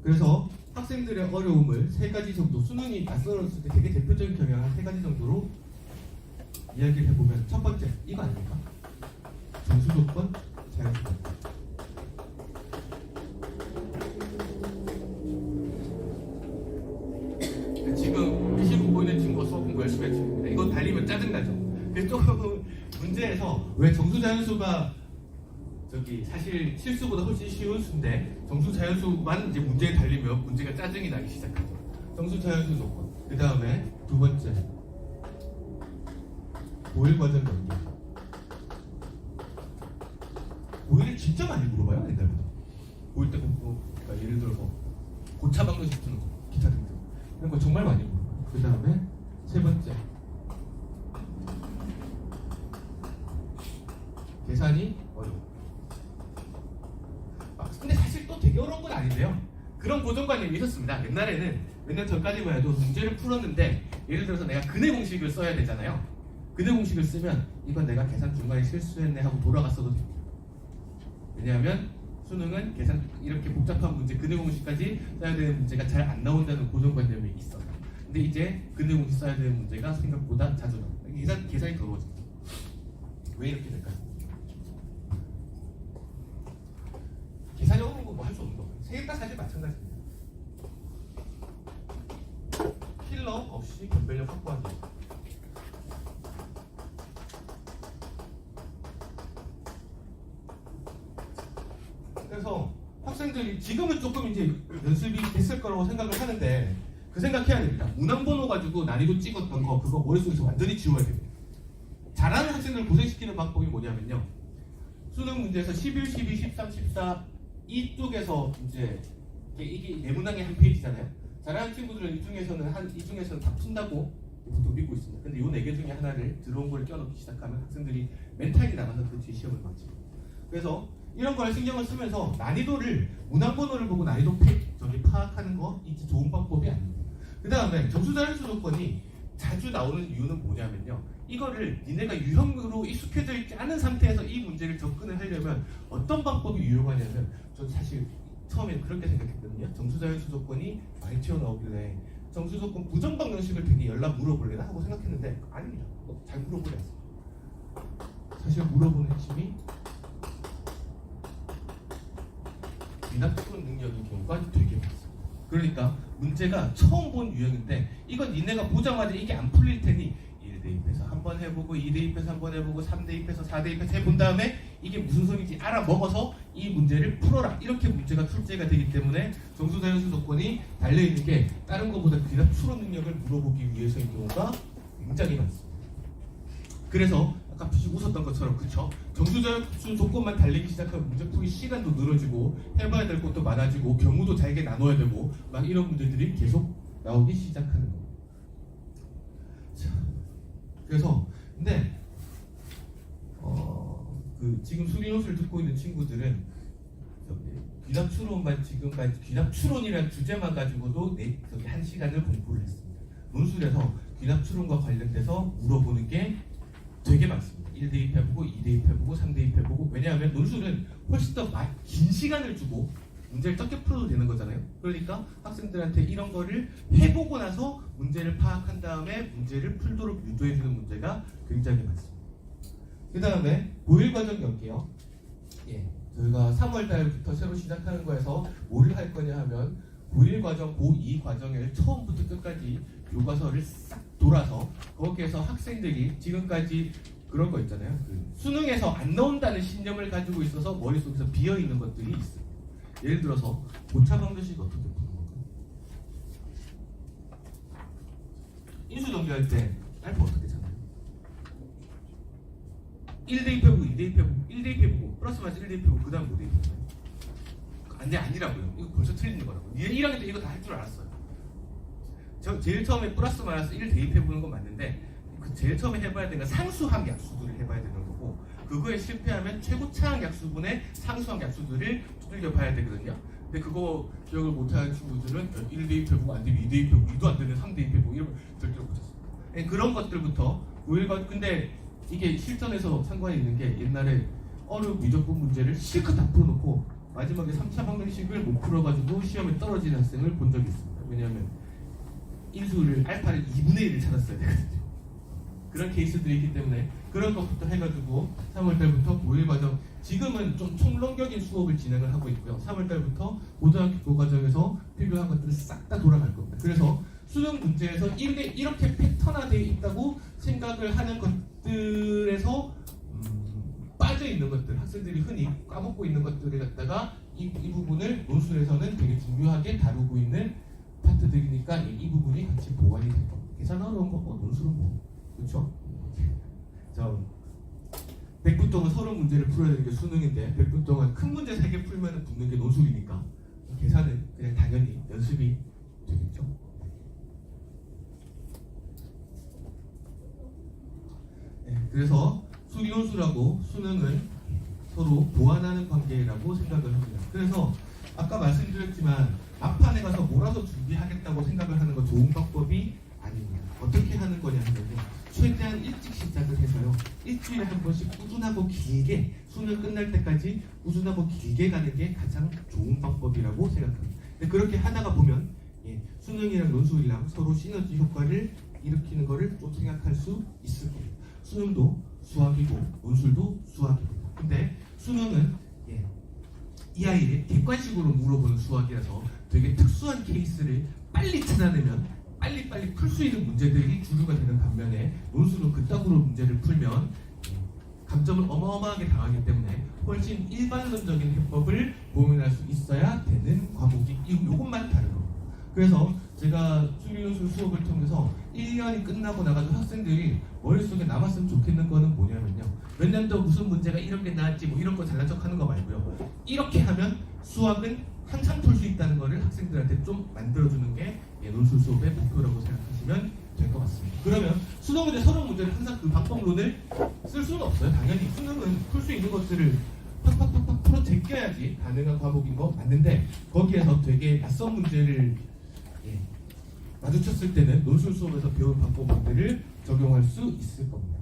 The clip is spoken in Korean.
그래서 학생들의 어려움을 세 가지 정도, 수능이 낯설었을 때 되게 대표적인 경향 한 세 가지 정도로 이야기를 해보면, 첫 번째 이거 아닙니까? 정수 조건, 자연수 조건. 지금 시고 보이는 친구가 수업 공부 열심히 할 친구입니다. 이거 달리면 짜증나죠. 그래서 조금 문제에서 왜 정수 자연수가 사실 실수보다 훨씬 쉬운 수인데 정수 자연수만 이제 문제에 달리면 문제가 짜증이 나기 시작하죠. 정수 자연수 조건. 그 다음에 두 번째 보일 과정 연계. 보일을 진짜 많이 물어봐요, 옛날부터. 보일 때 공부, 그러니까 예를 들어서 고차 방정식 푸는 거, 기타 등등 이런 거 정말 많이 물어봐요. 그 다음에 세 번째 계산이 어려워. 근데 사실 또 되게 어려운 건 아닌데요. 그런 고정관념이 있었습니다. 옛날에는 몇 년 전까지만 해도 문제를 풀었는데 예를 들어서 내가 근해 공식을 써야 되잖아요. 근해 공식을 쓰면 이건 내가 계산 중간에 실수했네 하고 돌아갔어도 됩니다. 왜냐하면 수능은 계산 이렇게 복잡한 문제, 근해 공식까지 써야 되는 문제가 잘 안 나온다는 고정관념이 있어요. 근데 이제 근해 공식 써야 되는 문제가 생각보다 자주 나옵니다. 계산이 더러워집니다. 왜 이렇게 될까요? 계산이 어려운 건 뭐 할 수 없는 거예요. 세 개 다 사실 마찬가지입니다. 킬러 없이 변별력 확보하기. 그래서 학생들이 지금은 조금 이제 연습이 됐을 거라고 생각을 하는데 그 생각해야 됩니다. 문항번호 가지고 난이도 찍었던 거 그거 머릿속에서 완전히 지워야 됩니다. 잘하는 학생들 고생시키는 방법이 뭐냐면요. 수능 문제에서 11, 12, 13, 14 이쪽에서 이제 이게 내문항의 한 페이지잖아요. 잘하는 친구들은 이 중에서는 다 푼다고 보통 믿고 있습니다. 근데 이 4개 중에 하나를 들어온 걸 껴넣기 시작하면 학생들이 멘탈이 나가서 그 뒤에 시험을 망칩니다. 그래서 이런 걸 신경을 쓰면서 난이도를 문항번호를 보고 난이도 파악하는 거 이게 좋은 방법이 아닙니다. 그 다음에 정수자연수 조건이 자주 나오는 이유는 뭐냐면요. 이거를 니네가 유형으로 익숙해져 있지 않은 상태에서 이 문제를 접근을 하려면 어떤 방법이 유용하냐면 전 사실 처음에 그렇게 생각했거든요. 정수자연수 조건이 많이 튀어나오길래 정수조건 부정방정식을 되게 연락 물어볼래나 하고 생각했는데 아닙니다. 잘 물어보지 않습니다. 사실 물어보는 핵심이 미납품 능력인 경우가 되게 많습니다. 그러니까 문제가 처음 본 유형인데 이건 니네가 보자마자 이게 안 풀릴 테니 1대입해서 한번 해보고 2대입해서 한번 해보고 3대입해서 4대입해서 해본 다음에 이게 무슨 소리인지 알아먹어서 이 문제를 풀어라. 이렇게 문제가 출제가 되기 때문에 정수자연수 조건이 달려있는 게 다른 것보다 그냥 추론 능력을 물어보기 위해서인 경우가 굉장히 많습니다. 그래서 아까 웃었던 것처럼 그쵸? 정수자연수 조건만 달리기 시작하면 문제 풀이 시간도 늘어지고 해봐야 될 것도 많아지고 경우도 잘게 나눠야 되고 막 이런 문제들이 계속 나오기 시작하는 겁니다. 자, 그래서 근데 지금 수리노트를 듣고 있는 친구들은 귀납 추론만 지금까지 귀납 추론이라는 주제만 가지고도 1시간을 공부를 했습니다. 논술에서 귀납 추론과 관련돼서 물어보는 게 되게 많습니다. 1대입 해보고 2대입 해보고 3대입 해보고 왜냐하면 논술은 훨씬 더 긴 시간을 주고 문제를 적게 풀어도 되는 거잖아요. 그러니까 학생들한테 이런 거를 해보고 나서 문제를 파악한 다음에 문제를 풀도록 유도해주는 문제가 굉장히 많습니다. 그 다음에 보일과정 연계요. 저희가 3월 달부터 새로 시작하는 거에서 뭘 할 거냐 하면 보일과정, 고2 과정을 처음부터 끝까지 교과서를 싹 돌아서 거기에서 학생들이 지금까지 그런 거 있잖아요. 수능에서 안 나온다는 신념을 가지고 있어서 머릿속에서 비어있는 것들이 있어요. 예를 들어서 고차방정식 어떻게 푸는 건가요? 인수정리할 때 알파 어떻게 되잖아요. 1대입 해보고 2대입 해보고 1대입 해보고 플러스 마이너스 1대입 해보고 그 다음 5대입 해보고 아니라고요. 이거 벌써 틀리는 거라고. 1학년 때 이거 다 할 줄 알았어요. 저 제일 처음에 플러스 마이너스 1 대입해보는 건 맞는데 그 제일 처음에 해봐야 되는 건 상수항 약수들을 해봐야 되는 거고 그거에 실패하면 최고차항 약수분의 상수항 약수들을 두들겨 봐야 되거든요. 근데 그거 기억을 못하는 친구들은 1대입해보고 안 되면 2대입해보고 2도 안 되면 3대입해보고 이러면 절대로 못했어요. 그런 것들부터 9일간 근데 이게 실전에서 상관이 있는 게 옛날에 어려운 미적분 문제를 실컷 다 풀어놓고 마지막에 3차 방정식을 못 풀어가지고 시험에 떨어지는 학생을 본 적이 있습니다. 왜냐하면 인수를 알파를 2분의 1을 찾았어야 되거든요. 그런 케이스들이 있기 때문에 그런 것부터 해가지고 3월달부터 고1 과정, 지금은 좀 총론적인 수업을 진행을 하고 있고요. 3월달부터 고등학교 과정에서 필요한 것들을 싹 다 돌아갈 겁니다. 그래서 수능 문제에서 이렇게 패턴화되어 있다고 생각을 하는 것들에서 빠져 있는 것들, 학생들이 흔히 까먹고 있는 것들을 갖다가 이 부분을 논술에서는 되게 중요하게 다루고 있는 파트들이니까 이 부분이 같이 보완이 될 겁니다. 계산 어려운 거 논술은 그렇죠? 자, 100분 동안 서론 문제를 풀어야 되는 게 수능인데 100분 동안 큰 문제 3개 풀면 붙는 게 논술이니까 계산은 그냥 당연히 연습이 되겠죠. 네, 그래서 수리논술하고 수능은 서로 보완하는 관계라고 생각을 합니다. 그래서 아까 말씀드렸지만 막판에 가서 몰아서 준비하겠다고 생각을 하는 건 좋은 방법이 아닙니다. 어떻게 하는 거냐면요, 최대한 일찍 시작을 해서요, 일주일에 한 번씩 꾸준하고 길게, 수능 끝날 때까지 꾸준하고 길게 가는 게 가장 좋은 방법이라고 생각합니다. 근데 그렇게 하다가 보면 수능이랑 논술이랑 서로 시너지 효과를 일으키는 거를 좀 생각할 수 있을 겁니다. 수능도 수학이고 논술도 수학입니다. 근데 수능은 이 아이를 객관식으로 물어보는 수학이라서 되게 특수한 케이스를 빨리 찾아내면 빨리빨리 풀 수 있는 문제들이 주류가 되는 반면에 논술은 그따구로 문제를 풀면 감점을 어마어마하게 당하기 때문에 훨씬 일반론적인 해법을 고민할 수 있어야 되는 과목이 이것만 다른 겁니다. 그래서 제가 수리논술 수업을 통해서 1년이 끝나고 나가도 학생들이 머릿속에 남았으면 좋겠는 거는 뭐냐면요, 몇 년도 무슨 문제가 이런 게 나왔지 뭐 이런 거 잘난 척하는 거 말고요, 이렇게 하면 수학은 항상 풀 수 있다는 거를 학생들한테 좀 만들어주는 게 논술 수업의 목표라고 생각하시면 될 것 같습니다. 그러면 수능 문제, 서론 문제를 항상 그 방법론을 쓸 수는 없어요. 당연히 수능은 풀 수 있는 것들을 팍팍팍팍 풀어 제껴야지 가능한 과목인 거 맞는데, 거기에서 되게 낯선 문제를 마주쳤을 때는 논술 수업에서 배운 방법들을 적용할 수 있을 겁니다.